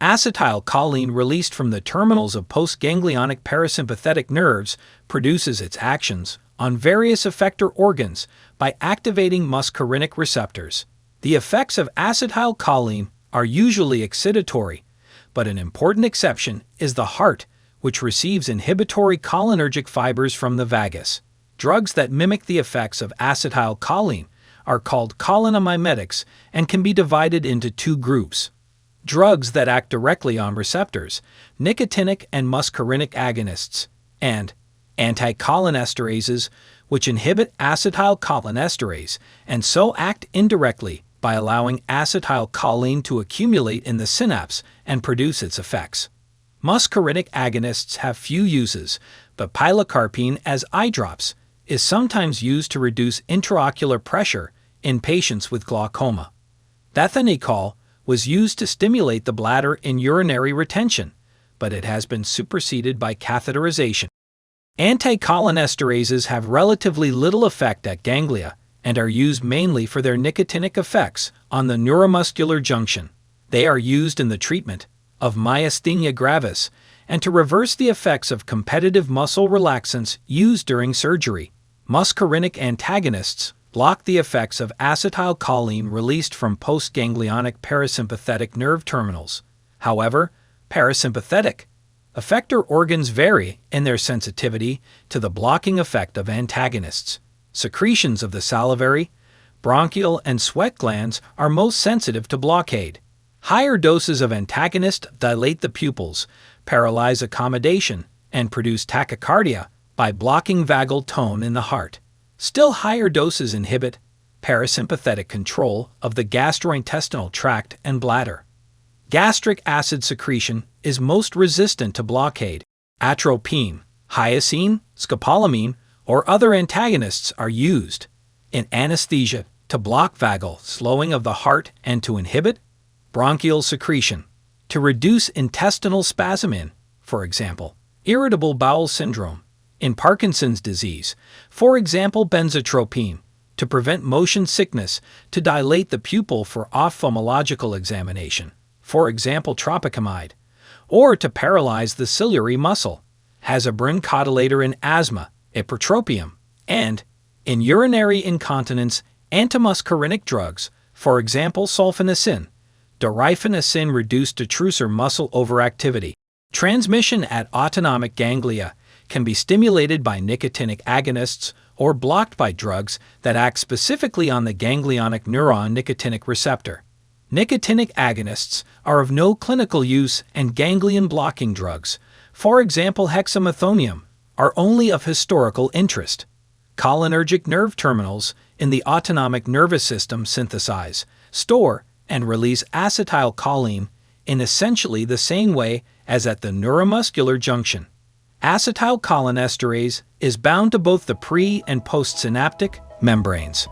Acetylcholine released from the terminals of postganglionic parasympathetic nerves produces its actions on various effector organs by activating muscarinic receptors. The effects of acetylcholine are usually excitatory, but an important exception is the heart, which receives inhibitory cholinergic fibers from the vagus. Drugs that mimic the effects of acetylcholine are called cholinomimetics and can be divided into two groups. Drugs that act directly on receptors, nicotinic and muscarinic agonists, and anticholinesterases, which inhibit acetylcholinesterase and so act indirectly by allowing acetylcholine to accumulate in the synapse and produce its effects. Muscarinic agonists have few uses, but pilocarpine as eye drops is sometimes used to reduce intraocular pressure in patients with glaucoma. Adenylyl was used to stimulate the bladder in urinary retention, but it has been superseded by catheterization. Anticholinesterases have relatively little effect at ganglia and are used mainly for their nicotinic effects on the neuromuscular junction. They are used in the treatment of myasthenia gravis and to reverse the effects of competitive muscle relaxants used during surgery. Muscarinic antagonists block the effects of acetylcholine released from postganglionic parasympathetic nerve terminals. However, parasympathetic effector organs vary in their sensitivity to the blocking effect of antagonists. Secretions of the salivary, bronchial, and sweat glands are most sensitive to blockade. Higher doses of antagonist dilate the pupils, paralyze accommodation, and produce tachycardia by blocking vagal tone in the heart. Still higher doses inhibit parasympathetic control of the gastrointestinal tract and bladder. Gastric acid secretion is most resistant to blockade. Atropine, hyoscine, scopolamine, or other antagonists are used in anesthesia to block vagal slowing of the heart and to inhibit bronchial secretion, to reduce intestinal spasm in, for example, irritable bowel syndrome. In Parkinson's disease, for example, benzotropine, to prevent motion sickness, to dilate the pupil for ophthalmological examination, for example, tropicamide, or to paralyze the ciliary muscle, has a bronchodilator in asthma, ipratropium, and, in urinary incontinence, antimuscarinic drugs, for example, sulfanicin, dorifenacin reduced detrusor muscle overactivity. Transmission at autonomic ganglia can be stimulated by nicotinic agonists or blocked by drugs that act specifically on the ganglionic neuron nicotinic receptor. Nicotinic agonists are of no clinical use and ganglion-blocking drugs, for example hexamethonium, are only of historical interest. Cholinergic nerve terminals in the autonomic nervous system synthesize, store, and release acetylcholine in essentially the same way as at the neuromuscular junction. Acetylcholinesterase is bound to both the pre- and postsynaptic membranes.